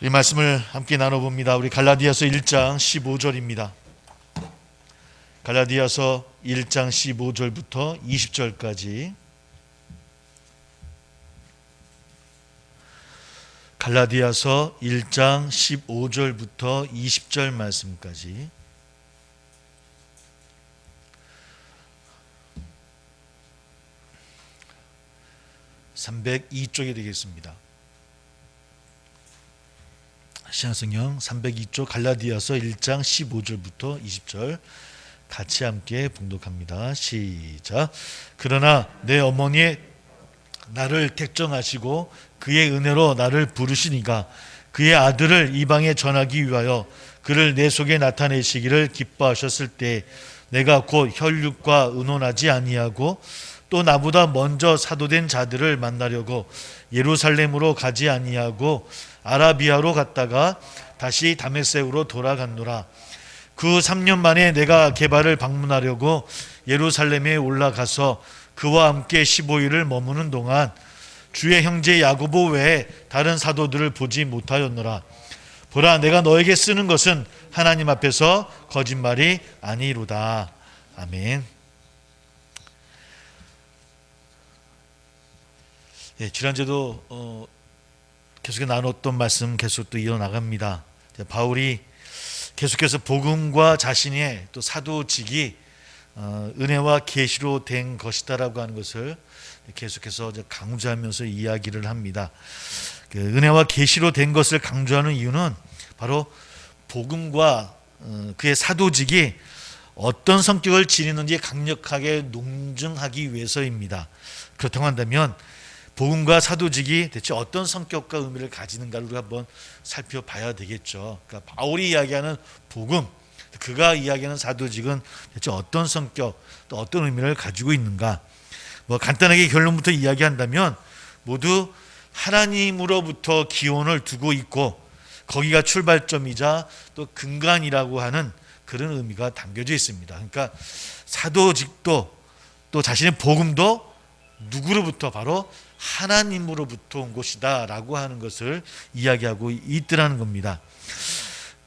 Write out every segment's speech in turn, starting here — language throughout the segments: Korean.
이 말씀을 함께 나눠봅니다. 우리 갈라디아서 1장 15절입니다. 갈라디아서 1장 15절부터 20절까지, 갈라디아서 1장 15절부터 20절 말씀까지, (302쪽이) 되겠습니다. 신약성경 302쪽 갈라디아서 1장 15절부터 20절 같이 함께 봉독합니다. 시작. 그러나 내 어머니의 나를 택정하시고 그의 은혜로 나를 부르시니가 그의 아들을 이방에 전하기 위하여 그를 내 속에 나타내시기를 기뻐하셨을 때 내가 곧 혈육과 의논하지 아니하고 또 나보다 먼저 사도된 자들을 만나려고 예루살렘으로 가지 아니하고 아라비아로 갔다가 다시 다메섹으로 돌아갔노라. 그 3년 만에 내가 게바를 방문하려고 예루살렘에 올라가서 그와 함께 15일을 머무는 동안 주의 형제 야고보 외에 다른 사도들을 보지 못하였노라. 보라, 내가 너에게 쓰는 것은 하나님 앞에서 거짓말이 아니로다. 아멘. 지난주에도 계속 나눴던 말씀 계속 또 이어나갑니다. 바울이 계속해서 복음과 자신의 또 사도직이 은혜와 계시로 된 것이다라고 하는 것을 계속해서 강조하면서 이야기를 합니다. 은혜와 계시로 된 것을 강조하는 이유는 바로 복음과 그의 사도직이 어떤 성격을 지니는지 강력하게 논증하기 위해서입니다. 그렇다고 한다면 복음과 사도직이 대체 어떤 성격과 의미를 가지는가를 우리가 한번 살펴봐야 되겠죠. 그러니까 바울이 이야기하는 복음, 그가 이야기하는 사도직은 대체 어떤 성격, 또 어떤 의미를 가지고 있는가. 간단하게 결론부터 이야기한다면 모두 하나님으로부터 기원을 두고 있고 거기가 출발점이자 또 근간이라고 하는 그런 의미가 담겨져 있습니다. 그러니까 사도직도 또 자신의 복음도 누구로부터? 바로 하나님으로부터 온 것이다 라고 하는 것을 이야기하고 있더라는 겁니다.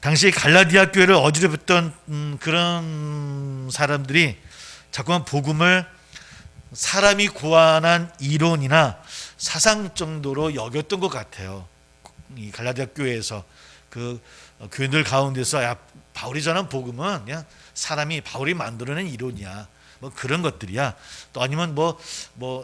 당시 갈라디아 교회를 어지럽혔던 그런 사람들이 자꾸만 복음을 사람이 고안한 이론이나 사상 정도로 여겼던 것 같아요. 이 갈라디아 교회에서 그 교인들 가운데서 야, 바울이 전한 복음은 그냥 바울이 만들어낸 이론이야, 그런 것들이야. 또 아니면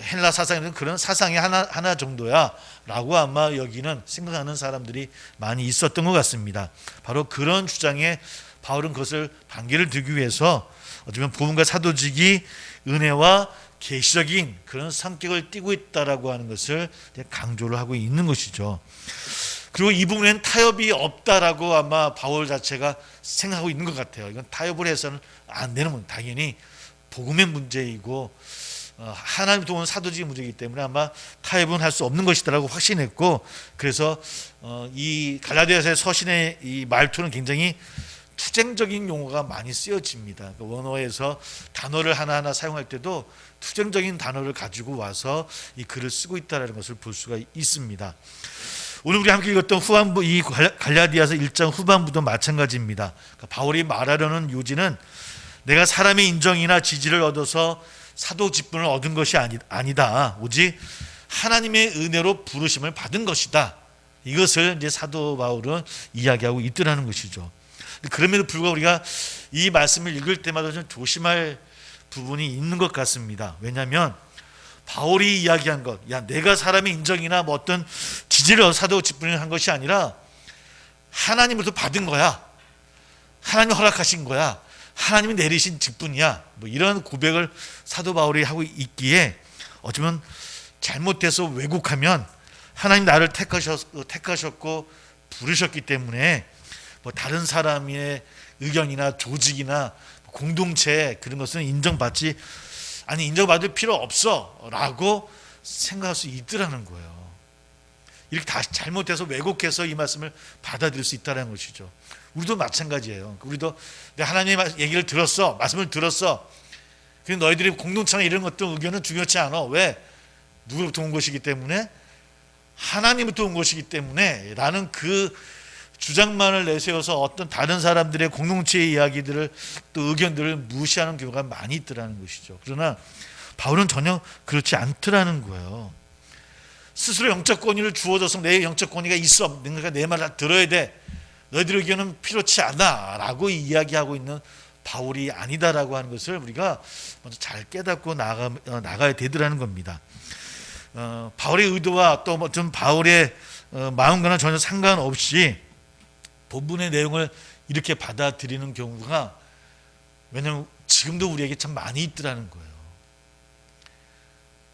헬라 사상이든 그런 사상이 하나 정도야 라고 아마 여기는 생각하는 사람들이 많이 있었던 것 같습니다. 바로 그런 주장에 바울은 그것을 반기를 들기 위해서 어쩌면 복음과 사도직이 은혜와 계시적인 그런 성격을 띠고 있다라고 하는 것을 강조를 하고 있는 것이죠. 그리고 이 부분에는 타협이 없다라고 아마 바울 자체가 생각하고 있는 것 같아요. 이건 타협을 해서는 안 되는 건 당연히 복음의 문제이고 하나님부터 온 사도직의 문제이기 때문에 아마 타협은 할 수 없는 것이다라고 확신했고, 그래서 이 갈라디아서의 서신의 이 말투는 굉장히 투쟁적인 용어가 많이 쓰여집니다. 원어에서 단어를 하나하나 사용할 때도 투쟁적인 단어를 가지고 와서 이 글을 쓰고 있다는 것을 볼 수가 있습니다. 오늘 우리 함께 읽었던 후반부, 이 갈라디아서 1장 후반부도 마찬가지입니다. 그러니까 바울이 말하려는 요지는 내가 사람의 인정이나 지지를 얻어서 사도 직분을 얻은 것이 아니다. 오직 하나님의 은혜로 부르심을 받은 것이다. 이것을 이제 사도 바울은 이야기하고 있더라는 것이죠. 그럼에도 불구하고 우리가 이 말씀을 읽을 때마다 좀 조심할 부분이 있는 것 같습니다. 왜냐하면 바울이 이야기한 것, 내가 사람의 인정이나 어떤 지지를 얻어 사도 직분을 한 것이 아니라 하나님으로부터 받은 거야. 하나님이 허락하신 거야. 하나님이 내리신 직분이야. 이런 고백을 사도 바울이 하고 있기에 어쩌면 잘못해서 왜곡하면 하나님 나를 택하셨고 부르셨기 때문에 다른 사람의 의견이나 조직이나 공동체 그런 것은 인정받을 필요 없어 라고 생각할 수 있더라는 거예요. 이렇게 다 잘못해서 왜곡해서 이 말씀을 받아들일 수 있다는 것이죠. 우리도 마찬가지예요. 우리도 하나님의 얘기를 들었어, 말씀을 들었어. 근데 너희들이 공동체나 이런 것도 의견은 중요치 않아. 왜? 누구로부터 온 것이기 때문에, 하나님부터 온 것이기 때문에 라는 그 주장만을 내세워서 어떤 다른 사람들의 공동체의 이야기들을 또 의견들을 무시하는 경우가 많이 있더라는 것이죠. 그러나 바울은 전혀 그렇지 않더라는 거예요. 스스로 영적 권위를 주어져서 내 영적 권위가 있어, 그러니까 내 말을 다 들어야 돼, 너희들의 의견은 필요치 않아 라고 이야기하고 있는 바울이 아니다라고 하는 것을 우리가 먼저 잘 깨닫고 나가야 되더라는 겁니다. 바울의 의도와 또 뭐 좀 바울의 마음과는 전혀 상관없이 본문의 내용을 이렇게 받아들이는 경우가, 왜냐하면 지금도 우리에게 참 많이 있더라는 거예요.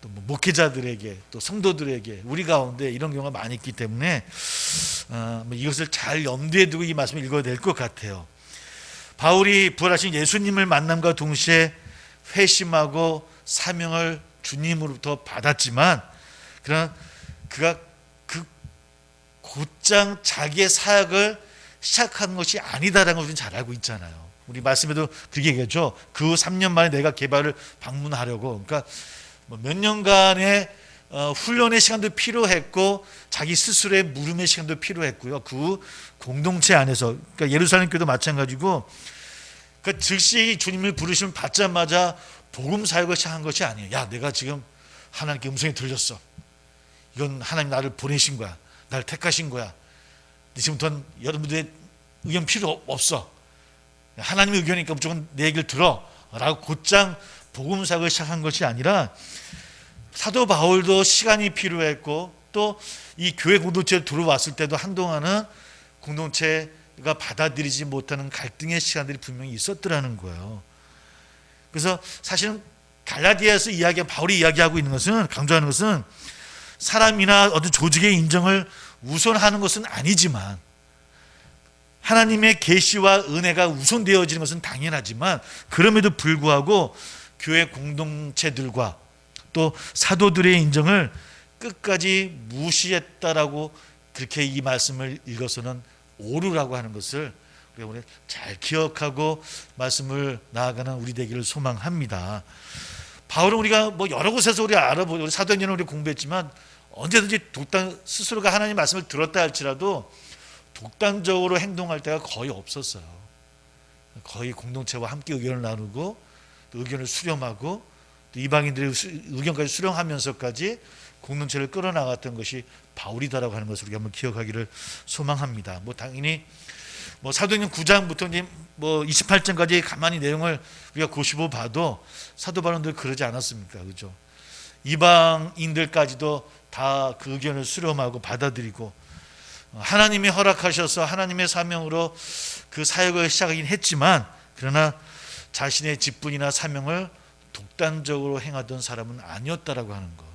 또 뭐 목회자들에게, 또 성도들에게, 우리 가운데 이런 경우가 많이 있기 때문에 이것을 잘 염두에 두고 이 말씀을 읽어야 될 것 같아요. 바울이 부활하신 예수님을 만남과 동시에 회심하고 사명을 주님으로부터 받았지만, 그러나 그가 곧장 자기의 사역을 시작한 것이 아니다라는 것을 잘 알고 있잖아요. 우리 말씀에도 그렇게 얘기하죠. 그 후 3년 만에 내가 개발을 방문하려고. 그러니까 몇 년간의 훈련의 시간도 필요했고 자기 스스로의 물음의 시간도 필요했고요. 그 후 공동체 안에서, 그러니까 예루살렘 교도 마찬가지고, 그러니까 즉시 주님을 부르심을 받자마자 복음 사역을 시작한 것이 아니에요. 야, 내가 지금 하나님께 음성이 들렸어. 이건 하나님 나를 보내신 거야. 나를 택하신 거야. 지금부터는 여러분들의 의견 필요 없어. 하나님의 의견이니까 무조건 내 얘기를 들어 라고 곧장 복음 사역을 시작한 것이 아니라, 사도 바울도 시간이 필요했고 또 이 교회 공동체에 들어왔을 때도 한동안은 공동체가 받아들이지 못하는 갈등의 시간들이 분명히 있었더라는 거예요. 그래서 사실은 갈라디아에서 바울이 이야기하고 있는 것은, 강조하는 것은 사람이나 어떤 조직의 인정을 우선하는 것은 아니지만, 하나님의 계시와 은혜가 우선되어지는 것은 당연하지만, 그럼에도 불구하고 교회 공동체들과 또 사도들의 인정을 끝까지 무시했다라고, 그렇게 이 말씀을 읽어서는 오류라고 하는 것을 우리가 오늘 잘 기억하고 말씀을 나아가는 우리 되기를 소망합니다. 바울은 우리가 뭐 여러 곳에서 우리가 알아보고, 우리 사도행전을 우리 공부했지만, 언제든지 스스로가 하나님 말씀을 들었다 할지라도 독단적으로 행동할 때가 거의 없었어요. 거의 공동체와 함께 의견을 나누고 또 의견을 수렴하고 또 이방인들의 의견까지 수렴하면서까지 공동체를 끌어나갔던 것이 바울이다라고 하는 것을 우리가 한번 기억하기를 소망합니다. 뭐 당연히 뭐 사도행전 9장부터 이제 뭐 28장까지 가만히 내용을 우리가 고시보 봐도 사도 바울들 그러지 않았습니까? 그죠? 이방인들까지도 다 그 의견을 수렴하고 받아들이고, 하나님이 허락하셔서 하나님의 사명으로 그 사역을 시작하긴 했지만, 그러나 자신의 직분이나 사명을 독단적으로 행하던 사람은 아니었다라고 하는 것.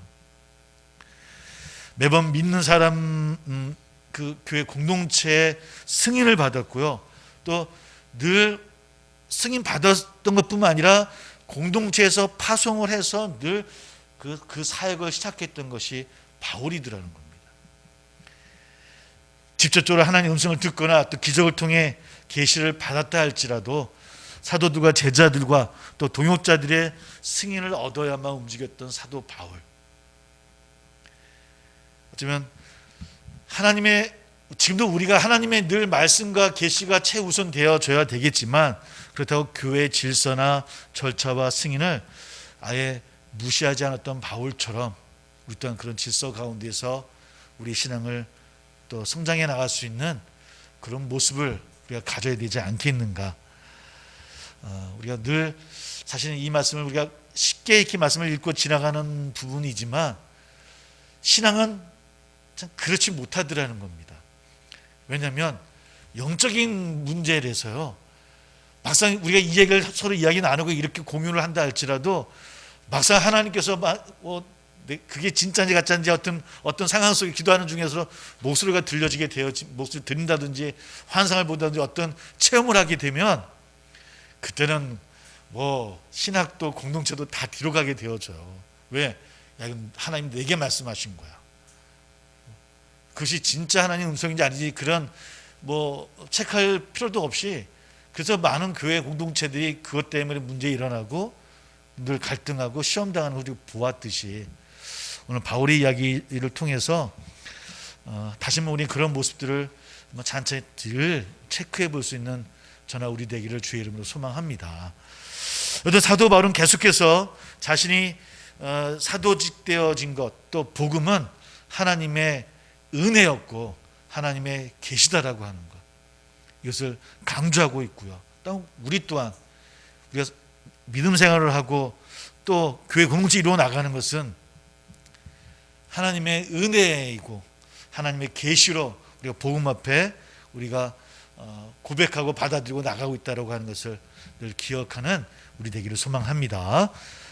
매번 믿는 사람, 그 교회 공동체의 승인을 받았고요. 또 늘 승인 받았던 것뿐만 아니라 공동체에서 파송을 해서 늘 그 사역을 시작했던 것이 바울이더라는 겁니다. 직접적으로 하나님의 음성을 듣거나 또 기적을 통해 계시를 받았다 할지라도 사도들과 제자들과 또 동역자들의 승인을 얻어야만 움직였던 사도 바울. 어쩌면 지금도 우리가 하나님의 늘 말씀과 계시가 최우선 되어져야 되겠지만, 그렇다고 교회의 질서나 절차와 승인을 아예 무시하지 않았던 바울처럼 우리 또한 그런 질서 가운데서 우리 신앙을 또 성장해 나갈 수 있는 그런 모습을 우리가 가져야 되지 않겠는가. 우리가 늘 사실은 이 말씀을 우리가 쉽게 이렇게 말씀을 읽고 지나가는 부분이지만, 신앙은 참 그렇지 못하더라는 겁니다. 왜냐하면 영적인 문제라서요, 막상 우리가 이 얘기를 서로 이야기 나누고 이렇게 공유를 한다 할지라도 막상 하나님께서 그게 진짜인지 가짜인지 어떤 상황 속에 기도하는 중에서 목소리가 들려지게 목소리 들린다든지 환상을 보다든지 어떤 체험을 하게 되면, 그때는 뭐 신학도 공동체도 다 뒤로 가게 되어져요. 왜? 야, 이건 하나님 내게 말씀하신 거야. 그것이 진짜 하나님 음성인지 아닌지 그런 뭐 체크할 필요도 없이, 그래서 많은 교회 공동체들이 그것 때문에 문제 일어나고 늘 갈등하고 시험당하는 것을 보았듯이, 오늘 바울의 이야기를 통해서 다시 한번 우리 그런 모습들을 찬찬히 늘 체크해 볼 수 있는 저나 우리 되기를 주의 이름으로 소망합니다. 그런데 사도 바울은 계속해서 자신이 사도직 되어진 것, 또 복음은 하나님의 은혜였고 하나님의 계시다라고 하는 것, 이것을 강조하고 있고요. 또 우리 또한 우리가 믿음 생활을 하고 또 교회 공동체 이루어 나가는 것은 하나님의 은혜이고 하나님의 계시로 우리가 복음 앞에 우리가 고백하고 받아들이고 나가고 있다고 하는 것을 늘 기억하는 우리 되기를 소망합니다.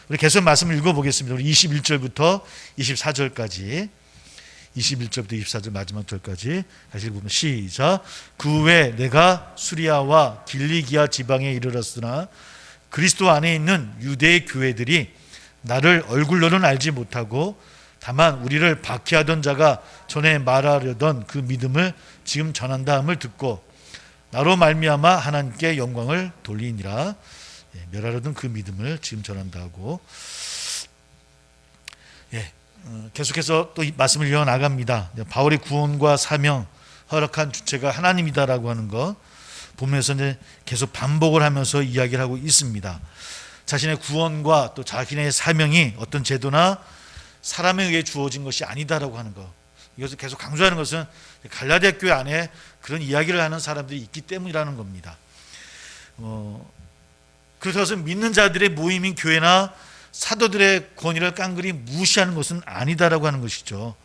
우리 계속 말씀을 읽어보겠습니다. 우리 21절부터 24절까지 21절부터 24절 마지막 절까지 다시 읽어보면 시작. 그 후에 내가 수리아와 길리기아 지방에 이르렀으나 그리스도 안에 있는 유대의 교회들이 나를 얼굴로는 알지 못하고 다만 우리를 박해하던 자가 전에 말하려던 그 믿음을 지금 전한다 함을 듣고 나로 말미암아 하나님께 영광을 돌리니라. 멸하려던 그 믿음을 지금 전한다 하고, 계속해서 또 이 말씀을 이어나갑니다. 바울의 구원과 사명 허락한 주체가 하나님이다라고 하는 것 보면서 이제 계속 반복을 하면서 이야기를 하고 있습니다. 자신의 구원과 또 자신의 사명이 어떤 제도나 사람에 의해 주어진 것이 아니다라고 하는 것, 이것을 계속 강조하는 것은 갈라디아 교회 안에 그런 이야기를 하는 사람들이 있기 때문이라는 겁니다. 그래서 믿는 자들의 모임인 교회나 사도들의 권위를 깡그리 무시하는 것은 아니다라고 하는 것이죠.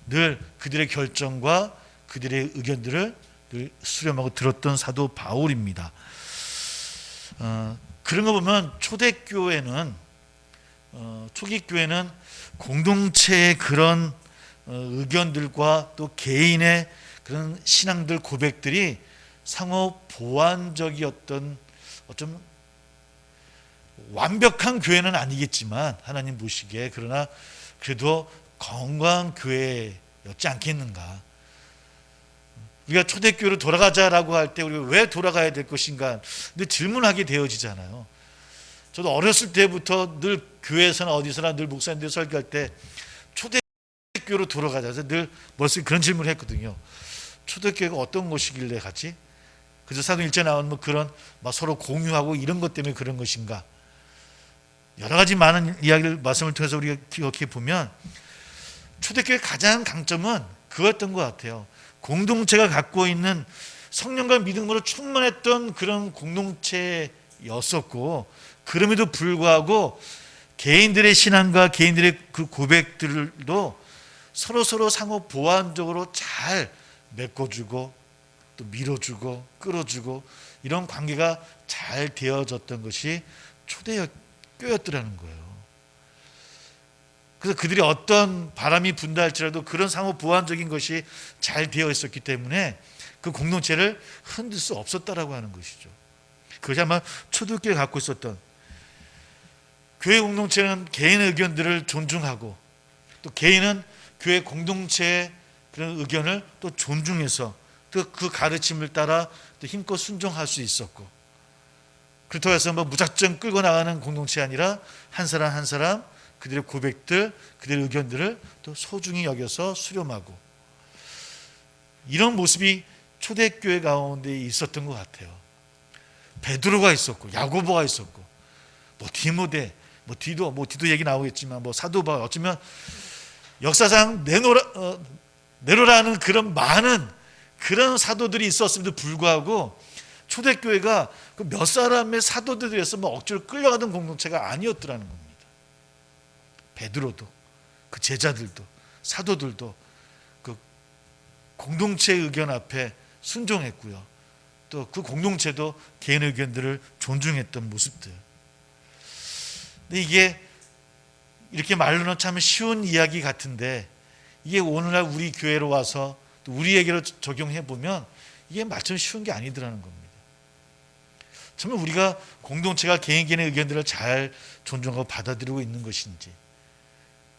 늘 그들의 결정과 그들의 의견들을 늘 수렴하고 들었던 사도 바울입니다. 그런 거 보면 초대교회는 초기 교회는 공동체의 그런 의견들과 또 개인의 그런 신앙들 고백들이 상호 보완적이었던 좀 완벽한 교회는 아니겠지만 하나님 보시기에 그러나 그래도 건강한 교회였지 않겠는가. 우리가 초대교회로 돌아가자라고 할 때 우리가 왜 돌아가야 될 것인가 근데 질문하게 되어지잖아요. 저도 어렸을 때부터 늘 교회에서나 어디서나 늘 목사님들 설교할 때 초대교회로 돌아가자 해서 늘 머릿속에 그런 질문을 했거든요. 초대교회가 어떤 것이길래 같이? 그래서 사도 일제 나오는 뭐 그런 서로 공유하고 이런 것 때문에 그런 것인가? 여러 가지 많은 이야기를 말씀을 통해서 우리가 기억해 보면 초대교회의 가장 강점은 그거였던 것 같아요. 공동체가 갖고 있는 성령과 믿음으로 충만했던 그런 공동체였었고, 그럼에도 불구하고 개인들의 신앙과 개인들의 그 고백들도 서로 상호 보완적으로 잘 메꿔주고 또 밀어주고 끌어주고 이런 관계가 잘 되어졌던 것이 초대교회였더라는 거예요. 그래서 그들이 어떤 바람이 분다 할지라도 그런 상호 보완적인 것이 잘 되어 있었기 때문에 그 공동체를 흔들 수 없었다라고 하는 것이죠. 그것이 아마 초대교회가 갖고 있었던, 교회 공동체는 개인의 의견들을 존중하고 또 개인은 교회 공동체의 그런 의견을 또 존중해서 또 그 가르침을 따라 또 힘껏 순종할 수 있었고, 그렇다고 해서 무작정 끌고 나가는 공동체가 아니라 한 사람 한 사람 그들의 고백들, 그들의 의견들을 또 소중히 여겨서 수렴하고, 이런 모습이 초대교회 가운데 있었던 것 같아요. 베드로가 있었고 야고보가 있었고 디모데, 디도 얘기 나오겠지만 사도 바울, 어쩌면 역사상 네로라는 그런 많은 그런 사도들이 있었음에도 불구하고 초대교회가 그 몇 사람의 사도들에 의해서 억지로 끌려가던 공동체가 아니었더라는 겁니다. 베드로도 그 제자들도 사도들도 그 공동체의 의견 앞에 순종했고요. 또 그 공동체도 개인의 의견들을 존중했던 모습들. 근데 이게 이렇게 말로는 참 쉬운 이야기 같은데 이게 오늘날 우리 교회로 와서 또 우리에게로 적용해 보면 이게 마침 쉬운 게 아니더라는 겁니다. 정말 우리가 공동체가 개인의 의견들을 잘 존중하고 받아들이고 있는 것인지,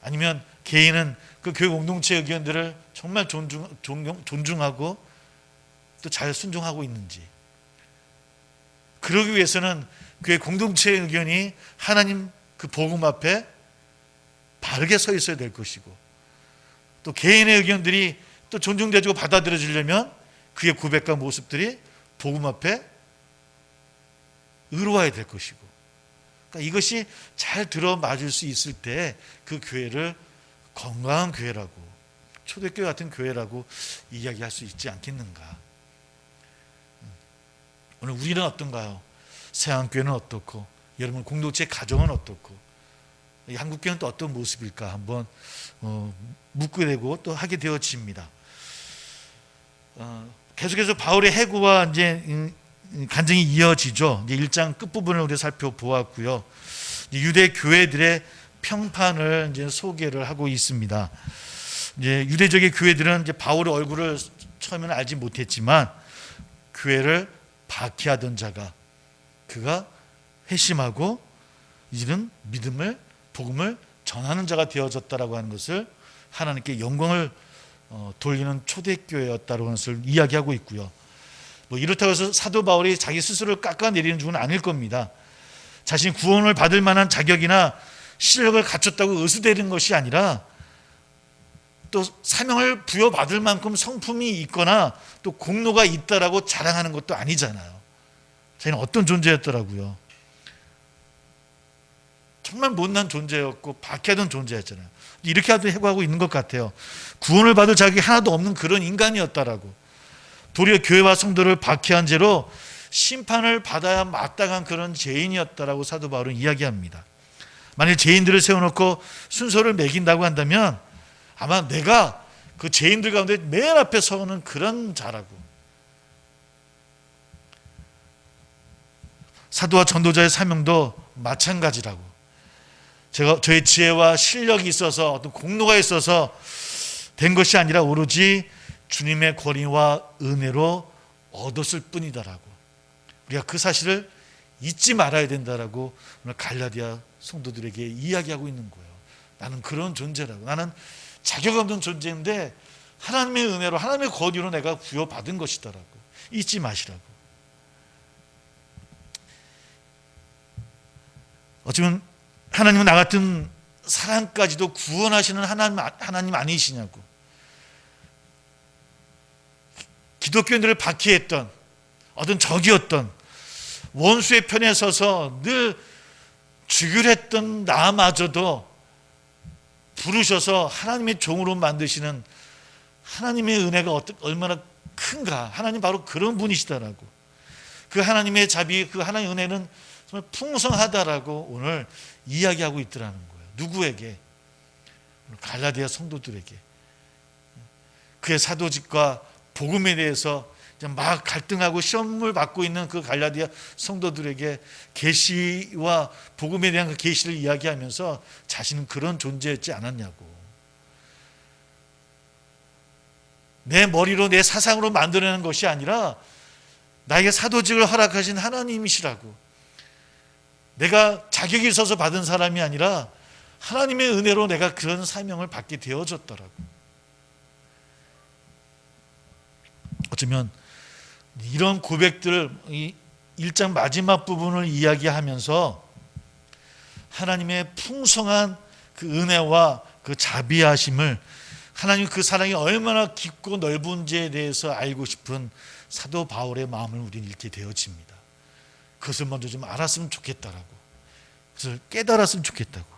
아니면 개인은 그 교회 공동체의 의견들을 정말 존중하고 또 잘 순종하고 있는지, 그러기 위해서는 교회 공동체의 의견이 하나님 그 복음 앞에 바르게 서 있어야 될 것이고, 또 개인의 의견들이 또 존중되고 받아들여지려면 그의 고백과 모습들이 복음 앞에 의로워야 될 것이고, 그러니까 이것이 잘 들어맞을 수 있을 때 그 교회를 건강한 교회라고, 초대교회 같은 교회라고 이야기할 수 있지 않겠는가. 오늘 우리는 어떤가요? 새한교회는 어떻고, 여러분 공동체 가정은 어떻고, 이 한국교회는 또 어떤 모습일까 한번 묻게 되고 또 하게 되어집니다. 계속해서 바울의 해고와 이제 간증이 이어지죠. 이제 1장 끝부분을 우리 살펴보았고요. 유대 교회들의 평판을 이제 소개를 하고 있습니다. 이제 유대적인 교회들은 이제 바울의 얼굴을 처음에는 알지 못했지만 교회를 박해하던 자가, 그가 회심하고 이제는 믿음을, 복음을 전하는 자가 되어졌다라고 하는 것을, 하나님께 영광을 돌리는 초대교회였다라는 것을 이야기하고 있고요. 뭐 이렇다고 해서 사도 바울이 자기 스스로를 깎아내리는 중은 아닐 겁니다. 자신이 구원을 받을 만한 자격이나 실력을 갖췄다고 의수되는 것이 아니라, 또 사명을 부여받을 만큼 성품이 있거나 또 공로가 있다라고 자랑하는 것도 아니잖아요. 자기는 어떤 존재였더라고요. 정말 못난 존재였고 박해하던 존재였잖아요. 이렇게 하도 해고하고 있는 것 같아요. 구원을 받을 자격이 하나도 없는 그런 인간이었다라고. 도리어 교회와 성도를 박해한 죄로 심판을 받아야 마땅한 그런 죄인이었다라고 사도 바울은 이야기합니다. 만일 죄인들을 세워놓고 순서를 매긴다고 한다면 아마 내가 그 죄인들 가운데 맨 앞에 서는 그런 자라고. 사도와 전도자의 사명도 마찬가지라고. 저의 지혜와 실력이 있어서 어떤 공로가 있어서 된 것이 아니라 오로지 주님의 권위와 은혜로 얻었을 뿐이다라고. 우리가 그 사실을 잊지 말아야 된다라고 오늘 갈라디아 성도들에게 이야기하고 있는 거예요. 나는 그런 존재라고. 나는 자격 없는 존재인데 하나님의 은혜로, 하나님의 권위로 내가 부여받은 것이다라고. 잊지 마시라고. 어쩌면 하나님은 나 같은 사람까지도 구원하시는 하나님 아니시냐고. 기독교인들을 박해했던 어떤 적이었던 원수의 편에 서서 늘 죽이려 했던 나마저도 부르셔서 하나님의 종으로 만드시는 하나님의 은혜가 얼마나 큰가. 하나님 바로 그런 분이시다라고. 그 하나님의 자비, 그 하나님의 은혜는 정말 풍성하다라고 오늘 이야기하고 있더라는 거예요. 누구에게? 갈라디아 성도들에게. 그의 사도직과 복음에 대해서 막 갈등하고 시험을 받고 있는 그 갈라디아 성도들에게 계시와 복음에 대한 그 계시를 이야기하면서 자신은 그런 존재였지 않았냐고. 내 머리로 내 사상으로 만들어내는 것이 아니라 나에게 사도직을 허락하신 하나님이시라고. 내가 자격이 있어서 받은 사람이 아니라 하나님의 은혜로 내가 그런 사명을 받게 되어졌더라고. 어쩌면 이런 고백들을 이 1장 마지막 부분을 이야기하면서 하나님의 풍성한 그 은혜와 그 자비하심을, 하나님 그 사랑이 얼마나 깊고 넓은지에 대해서 알고 싶은 사도 바울의 마음을 우리는 읽게 되어집니다. 그것을 먼저 좀 알았으면 좋겠다라고. 그것을 깨달았으면 좋겠다고.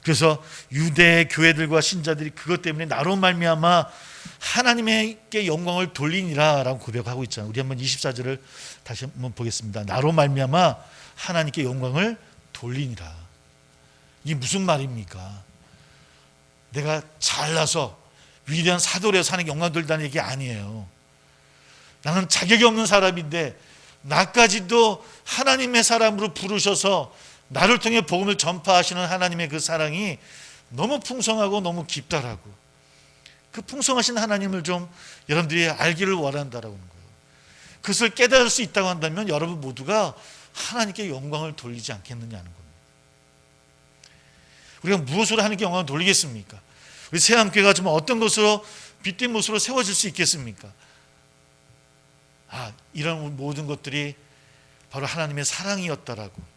그래서 유대 교회들과 신자들이 그것 때문에 나로 말미암아 하나님께 영광을 돌리니라 라고 고백하고 있잖아요. 우리 한번 24절을 다시 한번 보겠습니다. 나로 말미암아 하나님께 영광을 돌리니라. 이게 무슨 말입니까? 내가 잘나서 위대한 사도라서 하나님께 영광 돌린다는 얘기 아니에요. 나는 자격이 없는 사람인데 나까지도 하나님의 사람으로 부르셔서 나를 통해 복음을 전파하시는 하나님의 그 사랑이 너무 풍성하고 너무 깊다라고. 그 풍성하신 하나님을 좀 여러분들이 알기를 원한다라고 하는 거예요. 그것을 깨달을 수 있다고 한다면 여러분 모두가 하나님께 영광을 돌리지 않겠느냐는 겁니다. 우리가 무엇으로 하나님께 영광을 돌리겠습니까? 우리 새함교회가 좀 어떤 것으로 빛된 모습으로 세워질 수 있겠습니까? 이런 모든 것들이 바로 하나님의 사랑이었다라고.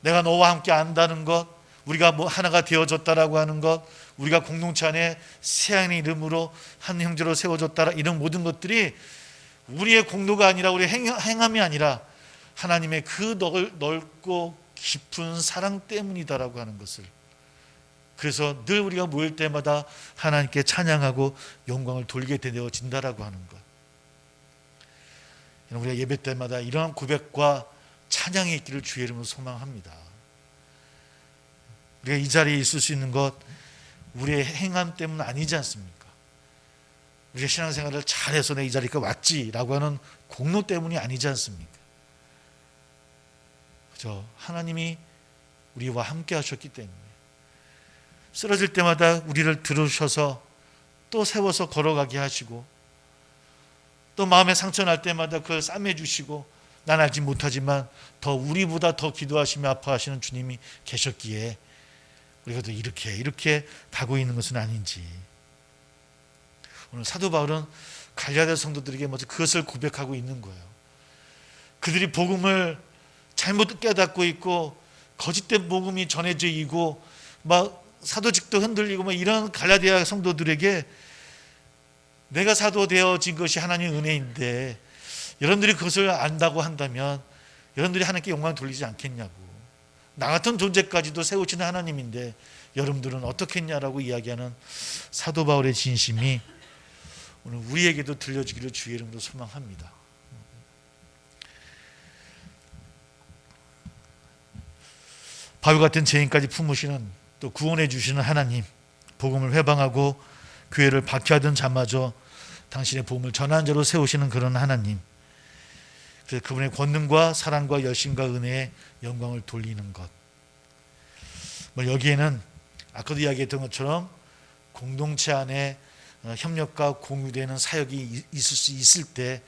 내가 너와 함께 안다는 것, 우리가 뭐 하나가 되어졌다라고 하는 것, 우리가 공동체 안에 새 하나님의 이름으로 한 형제로 세워졌다라, 이런 모든 것들이 우리의 공로가 아니라 우리의 행함이 아니라 하나님의 그 넓고 깊은 사랑 때문이다라고 하는 것을, 그래서 늘 우리가 모일 때마다 하나님께 찬양하고 영광을 돌리게 되어진다라고 하는 것. 우리가 예배 때마다 이러한 고백과 찬양이 있기를 주의 이름으로 소망합니다. 우리가 이 자리에 있을 수 있는 것 우리의 행함 때문 아니지 않습니까? 우리가 신앙생활을 잘해서 내 이 자리까지 왔지라고 하는 공로 때문이 아니지 않습니까? 그죠? 하나님이 우리와 함께 하셨기 때문에 쓰러질 때마다 우리를 들으셔서 또 세워서 걸어가게 하시고, 또 마음에 상처 날 때마다 그걸 싸매 주시고, 난 알지 못하지만 더 우리보다 더 기도하시며 아파하시는 주님이 계셨기에 우리가 또 이렇게 가고 있는 것은 아닌지. 오늘 사도 바울은 갈라디아 성도들에게 먼저 그것을 고백하고 있는 거예요. 그들이 복음을 잘못 깨닫고 있고 거짓된 복음이 전해져 있고 막 사도직도 흔들리고 막 이런 갈라디아 성도들에게 내가 사도 되어진 것이 하나님의 은혜인데 여러분들이 그것을 안다고 한다면 여러분들이 하나님께 영광을 돌리지 않겠냐고. 나 같은 존재까지도 세우시는 하나님인데 여러분들은 어떻게 했냐라고 이야기하는 사도 바울의 진심이 오늘 우리에게도 들려주기를 주의 이름으로 소망합니다. 바울 같은 죄인까지 품으시는, 또 구원해 주시는 하나님, 복음을 회방하고 교회를 박해하던 자마저 당신의 복음을 전한 자로 세우시는 그런 하나님, 그래서 그분의 권능과 사랑과 열심과 은혜에 영광을 돌리는 것. 여기에는 아까도 이야기했던 것처럼 공동체 안에 협력과 공유되는 사역이 있을 수 있을 때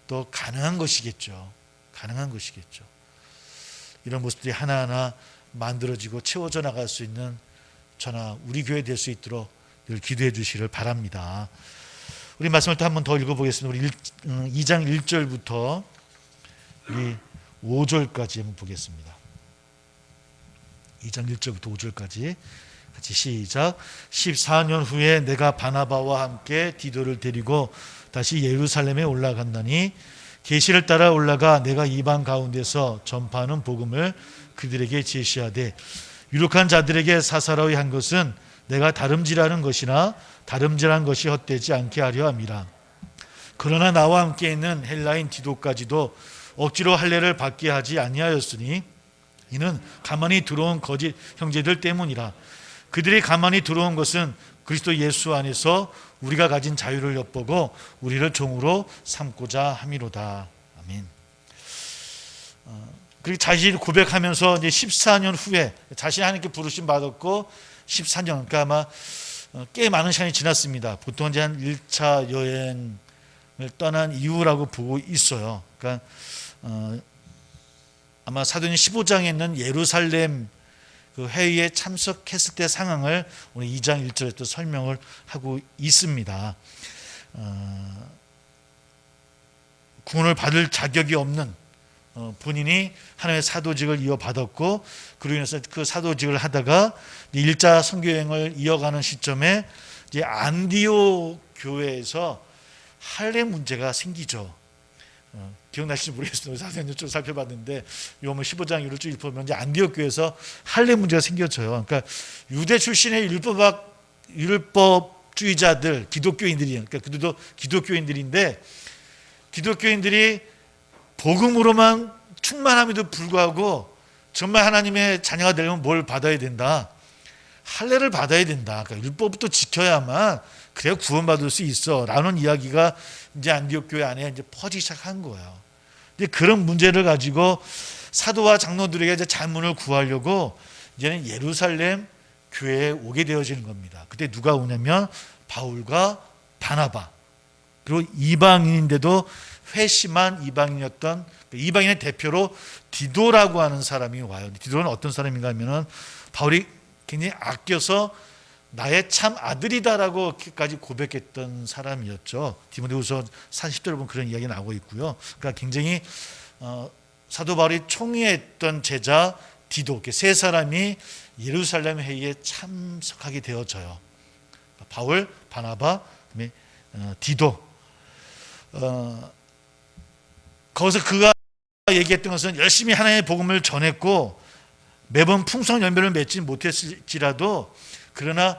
또 가능한 것이겠죠. 이런 모습들이 하나하나 만들어지고 채워져 나갈 수 있는 저나 우리 교회 될 수 있도록 늘 기도해 주시기를 바랍니다. 우리 말씀을 또 한 번 더 읽어보겠습니다. 우리 2장 1절부터 우리 5절까지 한번 보겠습니다. 2장 1절부터 5절까지 같이 시작. 14년 후에 내가 바나바와 함께 디도를 데리고 다시 예루살렘에 올라간다니 계시를 따라 올라가 내가 이방 가운데서 전파하는 복음을 그들에게 제시하되 유력한 자들에게 사사로이 한 것은 내가 다름질하는 것이나 다름질한 것이 헛되지 않게 하려 함이라. 그러나 나와 함께 있는 헬라인 디도까지도 억지로 할례를 받게 하지 아니하였으니 이는 가만히 들어온 거짓 형제들 때문이라. 그들이 가만히 들어온 것은 그리스도 예수 안에서 우리가 가진 자유를 엿보고 우리를 종으로 삼고자 함이로다. 아멘. 그리고 자신이 고백하면서 이제 14년 후에 자신이 하나님께 부르심 받았고 14년, 그러니까 아마 꽤 많은 시간이 지났습니다. 보통 이제 한 1차 여행을 떠난 이후라고 보고 있어요. 그러니까 아마 사도행 15장에 있는 예루살렘 그 회의에 참석했을 때 상황을 오늘 2장 1절에 또 설명을 하고 있습니다. 구원을 받을 자격이 없는 본인이 하나님의 사도직을 이어받았고 그로 인해서 그 사도직을 하다가 1차 선교여행을 이어가는 시점에 이제 안디옥 교회에서 할례 문제가 생기죠. 기억나실지 모르겠습니다. 사도행전 좀 살펴봤는데 요번 15장 이후를 쭉 읽어보면 이제 안디옥 교회에서 할례 문제가 생겨져요. 그러니까 유대 출신의 율법주의자들, 기독교인들이, 그러니까 그들도 기독교인들인데 기독교인들이 복음으로만 충만함에도 불구하고 정말 하나님의 자녀가 되려면 뭘 받아야 된다? 할례를 받아야 된다. 그러니까 율법부터 지켜야만 그래야 구원받을 수 있어 라는 이야기가 이제 안디옥 교회 안에 이제 퍼지기 시작한 거예요. 이제 그런 문제를 가지고 사도와 장로들에게 이제 자문을 구하려고 이제는 예루살렘 교회에 오게 되어지는 겁니다. 그때 누가 오냐면 바울과 바나바, 그리고 이방인인데도 회심한 이방인이었던 이방인의 대표로 디도라고 하는 사람이 와요. 디도는 어떤 사람인가 하면은 바울이 굉장히 아껴서 나의 참 아들이다라고까지 고백했던 사람이었죠. 디모데후서 40절에 보면 그런 이야기 나오고 있고요. 그러니까 굉장히 사도 바울이 총애했던 제자 디도, 세 사람이 예루살렘 회의에 참석하게 되어져요. 바울, 바나바, 디도. 거기서 그가 얘기했던 것은 열심히 하나님의 복음을 전했고 매번 풍성 열매를 맺지 못했을지라도 그러나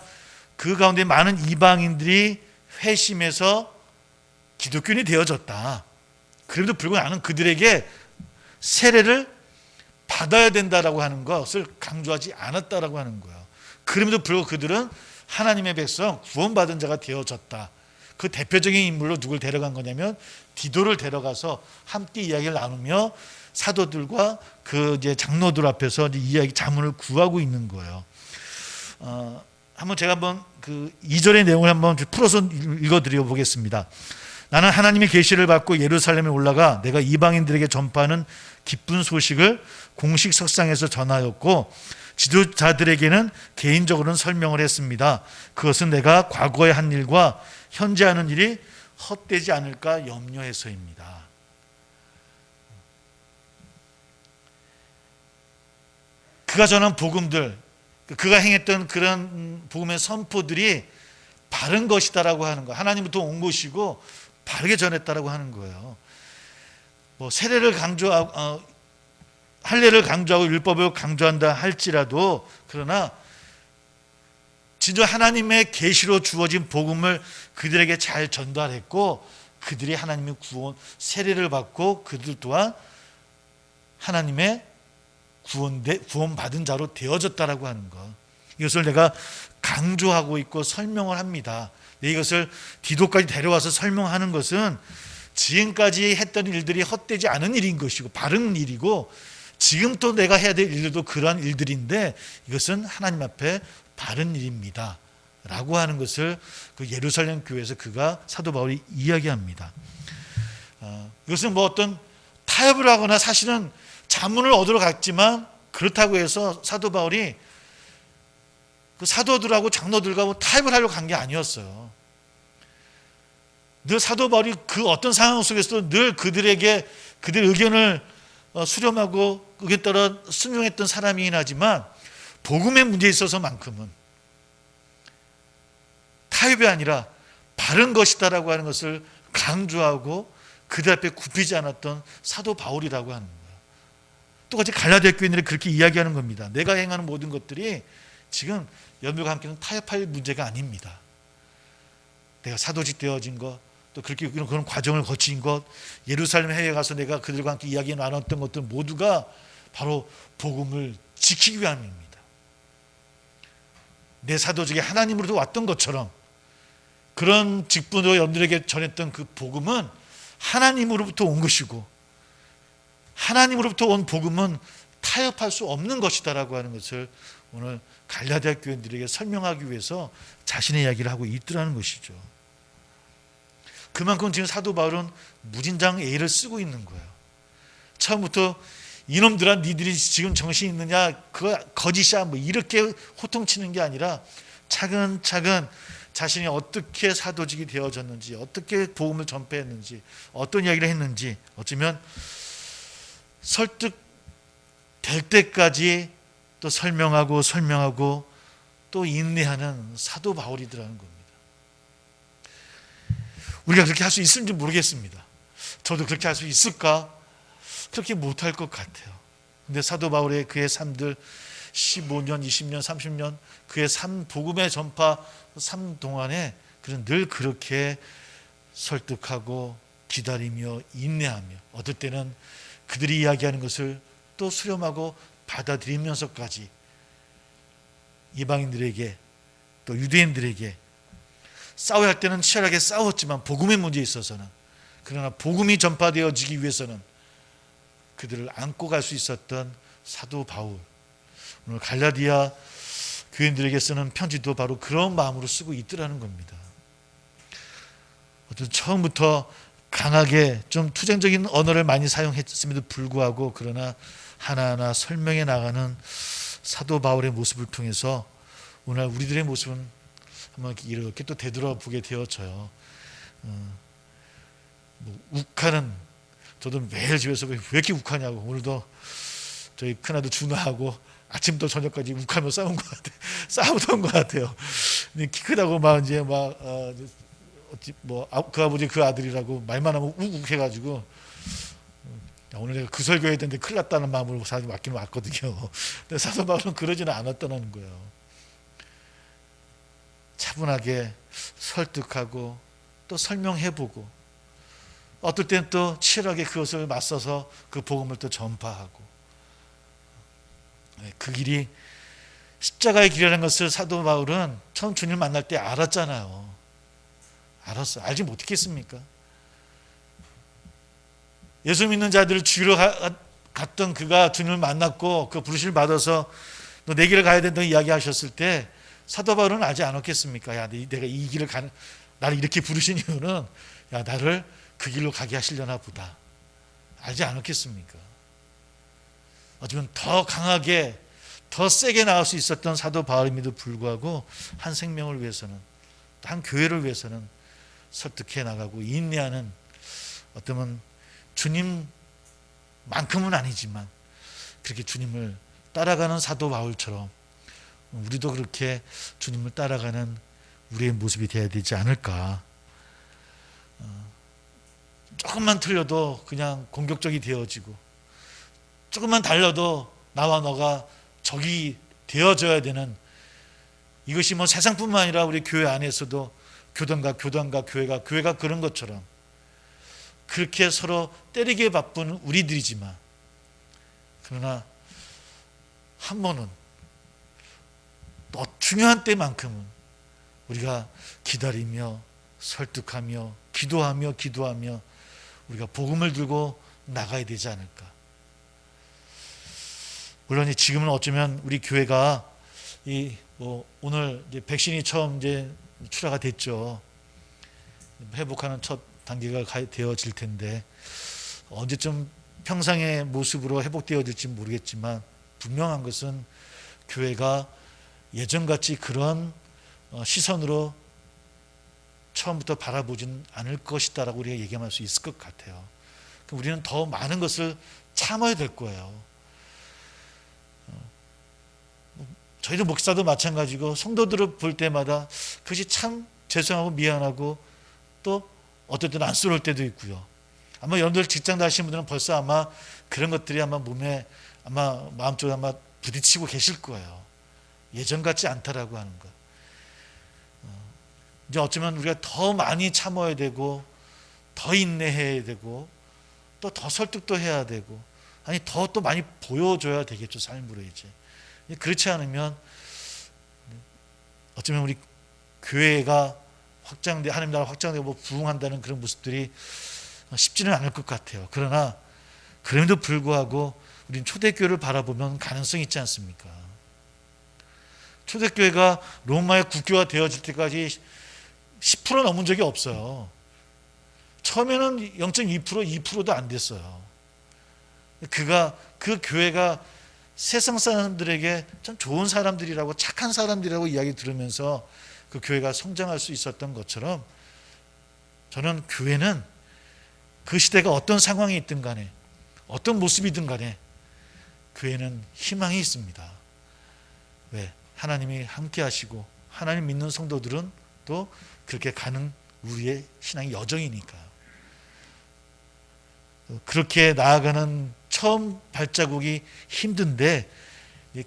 그 가운데 많은 이방인들이 회심해서 기독교인이 되어졌다. 그럼에도 불구하고 나는 그들에게 세례를 받아야 된다라고 하는 것을 강조하지 않았다라고 하는 거예요. 그럼에도 불구하고 그들은 하나님의 백성, 구원받은 자가 되어졌다. 그 대표적인 인물로 누굴 데려간 거냐면 디도를 데려가서 함께 이야기를 나누며 사도들과 그 이제 장로들 앞에서 이야기 자문을 구하고 있는 거예요. 제가 한번 그 2절의 내용을 한번 풀어서 읽어드려 보겠습니다. 나는 하나님의 계시를 받고 예루살렘에 올라가 내가 이방인들에게 전파하는 기쁜 소식을 공식 석상에서 전하였고 지도자들에게는 개인적으로는 설명을 했습니다. 그것은 내가 과거에 한 일과 현재 하는 일이 헛되지 않을까 염려해서입니다. 그가 전한 복음들, 그가 행했던 그런 복음의 선포들이 바른 것이다라고 하는 거예요. 하나님부터 온 것이고 바르게 전했다라고 하는 거예요. 세례를 강조하고 할례를 강조하고 율법을 강조한다 할지라도 그러나 진짜 하나님의 계시로 주어진 복음을 그들에게 잘 전달했고 그들이 하나님의 구원 세례를 받고 그들 또한 하나님의 구원받은 자로 되어졌다라고 하는 것. 이것을 내가 강조하고 있고 설명을 합니다. 이것을 디도까지 데려와서 설명하는 것은 지금까지 했던 일들이 헛되지 않은 일인 것이고 바른 일이고 지금 또 내가 해야 될 일들도 그러한 일들인데 이것은 하나님 앞에 바른 일입니다 라고 하는 것을 그 예루살렘 교회에서 그가 사도 바울이 이야기합니다. 이것은 어떤 타협을 하거나 사실은 자문을 얻으러 갔지만 그렇다고 해서 사도 바울이 그 사도들하고 장로들과 타협을 하려고 간 게 아니었어요. 늘 사도 바울이 그 어떤 상황 속에서도 늘 그들에게 그들 의견을 수렴하고 그에 따라 순종했던 사람이긴 하지만 복음의 문제에 있어서만큼은 타협이 아니라 바른 것이다라고 하는 것을 강조하고 그들 앞에 굽히지 않았던 사도 바울이라고 하는 거예요. 똑같이 갈라디아 교인들이 그렇게 이야기하는 겁니다. 내가 행하는 모든 것들이 지금 여러분과 함께는 타협할 문제가 아닙니다. 내가 사도직 되어진 것, 또 그렇게 그런 과정을 거친 것, 예루살렘 회의에 가서 내가 그들과 함께 이야기 나눴던 것들 모두가 바로 복음을 지키기 위함입니다. 내 사도직에 하나님으로부터 왔던 것처럼 그런 직분으로 여러분들에게 전했던 그 복음은 하나님으로부터 온 것이고 하나님으로부터 온 복음은 타협할 수 없는 것이다라고 하는 것을 오늘 갈라디아 교인들에게 설명하기 위해서 자신의 이야기를 하고 있더라는 것이죠. 그만큼 지금 사도 바울은 무진장 애를 쓰고 있는 거예요. 처음부터 이놈들아 니들이 지금 정신이 있느냐 그거 거짓이야 이렇게 호통치는 게 아니라 차근차근 자신이 어떻게 사도직이 되어졌는지 어떻게 복음을 전폐했는지 어떤 이야기를 했는지 어쩌면 설득될 때까지 또 설명하고 또 인내하는 사도 바울이더라는 겁니다. 우리가 그렇게 할 수 있을지 모르겠습니다. 저도 그렇게 할 수 있을까? 그렇게 못할 것 같아요. 근데 사도 바울의 그의 삶들 15년, 20년, 30년 그의 복음의 전파 삶 동안에 그는 늘 그렇게 설득하고 기다리며 인내하며 어떨 때는 그들이 이야기하는 것을 또 수렴하고 받아들이면서까지 이방인들에게 또 유대인들에게 싸워야 할 때는 치열하게 싸웠지만 복음의 문제에 있어서는 그러나 복음이 전파되어지기 위해서는 그들을 안고 갈 수 있었던 사도 바울, 오늘 갈라디아 교인들에게 쓰는 편지도 바로 그런 마음으로 쓰고 있더라는 겁니다. 어떤 처음부터 강하게 좀 투쟁적인 언어를 많이 사용했음에도 불구하고 그러나 하나하나 설명해 나가는 사도 바울의 모습을 통해서 오늘 우리들의 모습은 한번 이렇게 또 되돌아보게 되어져요. 욱하는 저도 매일 집에서 왜 이렇게 욱하냐고 오늘도 저희 큰아들 준하하고 아침부터 저녁까지 욱하며 싸운 것 같아. 싸우던 것 같아요. 키 크다고 막 이제 막 그 아버지 그 아들이라고 말만 하면 욱욱 해가지고 오늘 내가 그 설교해야 되는데 큰일 났다는 마음으로 사실 왔긴 왔거든요. 근데 사도 바울은 그러지는 않았다는 거예요. 차분하게 설득하고 또 설명해보고 어떨 때는 또 치열하게 그것을 맞서서 그 복음을 또 전파하고 그 길이 십자가의 길이라는 것을 사도 바울은 처음 주님 만날 때 알았잖아요. 알았어. 알지 못했겠습니까? 예수 믿는 자들을 죽이러 갔던 그가 주님을 만났고 그 부르심을 받아서 너 내 길을 가야 된다고 이야기하셨을 때 사도 바울은 알지 않았겠습니까? 야, 내가 이 길을 가는 나를 이렇게 부르신 이유는 야, 나를 그 길로 가게 하시려나 보다. 알지 않았겠습니까? 어쩌면 더 강하게 더 세게 나갈 수 있었던 사도 바울임에도 불구하고 한 생명을 위해서는 한 교회를 위해서는 설득해 나가고 인내하는 어쩌면 주님만큼은 아니지만 그렇게 주님을 따라가는 사도 바울처럼 우리도 그렇게 주님을 따라가는 우리의 모습이 되어야 되지 않을까. 조금만 틀려도 그냥 공격적이 되어지고 조금만 달려도 나와 너가 적이 되어져야 되는 이것이 뭐 세상뿐만 아니라 우리 교회 안에서도 교단과 교회가 그런 것처럼 그렇게 서로 때리기에 바쁜 우리들이지만 그러나 한 번은 또 중요한 때만큼은 우리가 기다리며 설득하며 기도하며 우리가 복음을 들고 나가야 되지 않을까. 물론 지금은 어쩌면 우리 교회가 오늘 이제 백신이 처음 이제 출하가 됐죠. 회복하는 첫 단계가 되어질 텐데 언제쯤 평상의 모습으로 회복되어질지 모르겠지만 분명한 것은 교회가 예전같이 그런 시선으로 처음부터 바라보진 않을 것이다라고 우리가 얘기할 수 있을 것 같아요. 우리는 더 많은 것을 참아야 될 거예요. 저희도 목사도 마찬가지고 성도들을 볼 때마다 그것이 참 죄송하고 미안하고 또 어떨 때는 안쓰러울 때도 있고요. 아마 여러분들 직장 다니시는 분들은 벌써 아마 그런 것들이 아마 몸에 아마 마음속에 아마 부딪히고 계실 거예요. 예전 같지 않다라고 하는 것. 이제 어쩌면 우리가 더 많이 참아야 되고 더 인내해야 되고 또 더 설득도 해야 되고 아니 더 또 많이 보여줘야 되겠죠. 삶으로 이제. 그렇지 않으면 어쩌면 우리 교회가 확장돼 하나님 나라 확장되고 부흥한다는 그런 모습들이 쉽지는 않을 것 같아요. 그러나 그럼에도 불구하고 우리는 초대교회를 바라보면 가능성이 있지 않습니까? 초대교회가 로마의 국교가 되어질 때까지 10% 넘은 적이 없어요. 처음에는 0.2%, 2%도 안 됐어요. 그 교회가 세상 사람들에게 참 좋은 사람들이라고 착한 사람들이라고 이야기 들으면서 그 교회가 성장할 수 있었던 것처럼 저는 교회는 그 시대가 어떤 상황이 있든 간에 어떤 모습이든 간에 교회는 희망이 있습니다. 왜? 하나님이 함께 하시고 하나님 믿는 성도들은 또 그렇게 가는 우리의 신앙의 여정이니까. 그렇게 나아가는 처음 발자국이 힘든데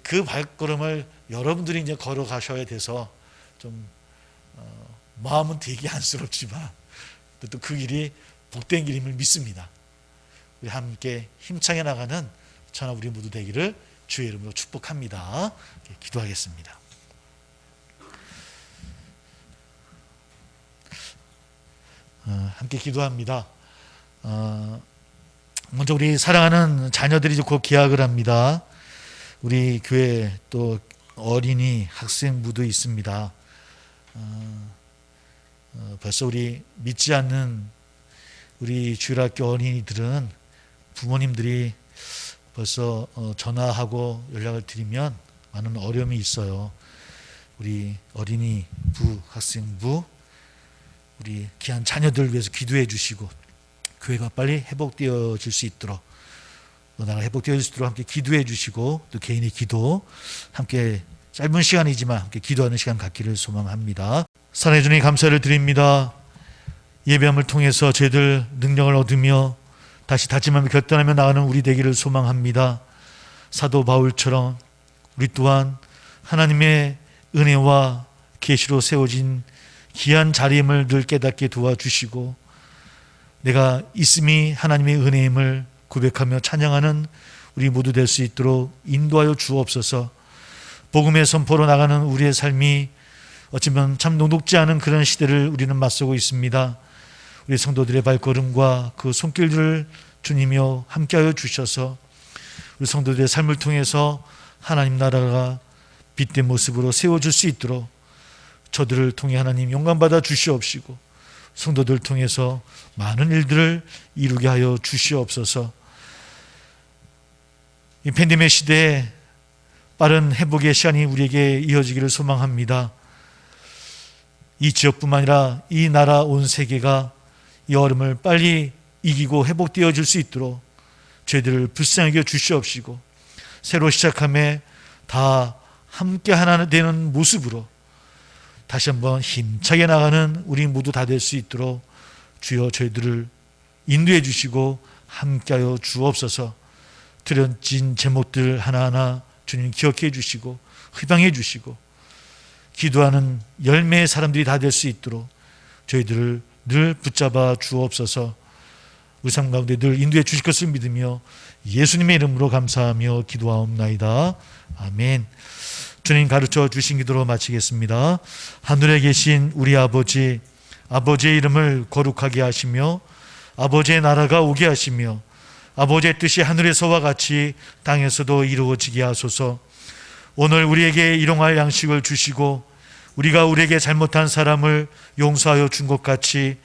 그 발걸음을 여러분들이 이제 걸어가셔야 돼서 좀 마음은 되게 안쓰럽지만 또 그 길이 복된 길임을 믿습니다. 우리 함께 힘차게 나가는 저나 우리 모두 되기를 주의 이름으로 축복합니다. 기도하겠습니다. 함께 기도합니다. 먼저 우리 사랑하는 자녀들이 곧 개학을 합니다. 우리 교회 또 어린이 학생부도 있습니다. 벌써 우리 믿지 않는 우리 주일학교 어린이들은 부모님들이 벌써 전화하고 연락을 드리면 많은 어려움이 있어요. 우리 어린이부, 학생부, 우리 귀한 자녀들 위해서 기도해 주시고 교회가 빨리 회복되어질 수 있도록 나라가 회복되어질 수 있도록 함께 기도해 주시고 또 개인의 기도 함께 짧은 시간이지만 함께 기도하는 시간 갖기를 소망합니다. 사랑해 주님 감사를 드립니다. 예배함을 통해서 저희들 능력을 얻으며 다시 다짐하며 결단하며 나가는 우리 되기를 소망합니다. 사도 바울처럼 우리 또한 하나님의 은혜와 계시로 세워진 귀한 자리임을 늘 깨닫게 도와주시고 내가 있음이 하나님의 은혜임을 고백하며 찬양하는 우리 모두 될 수 있도록 인도하여 주옵소서. 복음의 선포로 나가는 우리의 삶이 어쩌면 참 녹록지 않은 그런 시대를 우리는 맞서고 있습니다. 우리 성도들의 발걸음과 그 손길들을 주님이여 함께하여 주셔서 우리 성도들의 삶을 통해서 하나님 나라가 빛된 모습으로 세워질 수 있도록 저들을 통해 하나님 영광받아 주시옵시고 성도들을 통해서 많은 일들을 이루게 하여 주시옵소서. 이 팬데믹 시대에 빠른 회복의 시간이 우리에게 이어지기를 소망합니다. 이 지역뿐만 아니라 이 나라 온 세계가 이 얼음을 빨리 이기고 회복되어질 수 있도록 저희들을 불쌍하게 주시옵시고 새로 시작함에 다 함께 하나 되는 모습으로 다시 한번 힘차게 나가는 우리 모두 다 될 수 있도록 주여 저희들을 인도해 주시고 함께하여 주옵소서. 드려진 제목들 하나하나 주님 기억해 주시고 희망해 주시고 기도하는 열매의 사람들이 다 될 수 있도록 저희들을 늘 붙잡아 주옵소서. 우리 삶 가운데 늘 인도해 주실 것을 믿으며 예수님의 이름으로 감사하며 기도하옵나이다. 아멘. 주님 가르쳐 주신 기도로 마치겠습니다. 하늘에 계신 우리 아버지, 아버지의 이름을 거룩하게 하시며 아버지의 나라가 오게 하시며 아버지의 뜻이 하늘에서와 같이 땅에서도 이루어지게 하소서. 오늘 우리에게 일용할 양식을 주시고 우리가 우리에게 잘못한 사람을 용서하여 준 것 같이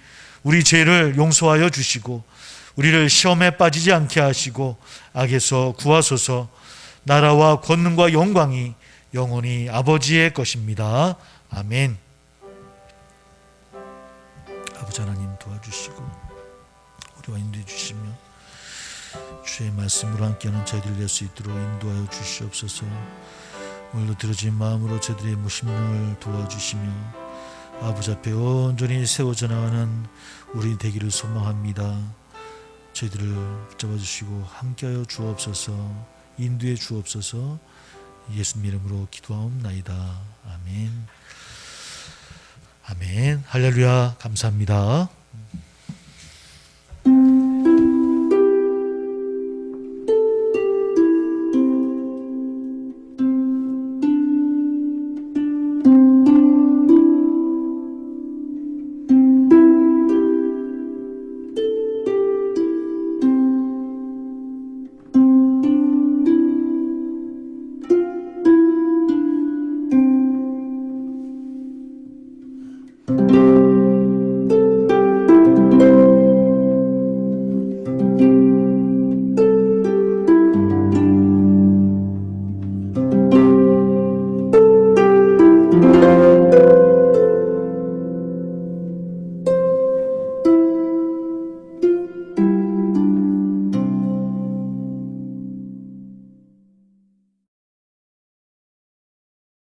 우리 죄를 용서하여 주시고 우리를 시험에 빠지지 않게 하시고 악에서 구하소서. 나라와 권능과 영광이 영원히 아버지의 것입니다. 아멘. 아버지 하나님 도와주시고 우리와 인도해 주시며 주의 말씀으로 함께하는 저희들 될 수 있도록 인도하여 주시옵소서. 오늘도 들어진 마음으로 저희들의 무심령을 도와주시며 아버지 앞에 온전히 세워져 나가는 우리 되기를 소망합니다. 저희들을 붙잡아주시고 함께하여 주옵소서. 인도해 주옵소서. 예수님 이름으로 기도하옵나이다. 아멘. 아멘. 할렐루야. 감사합니다.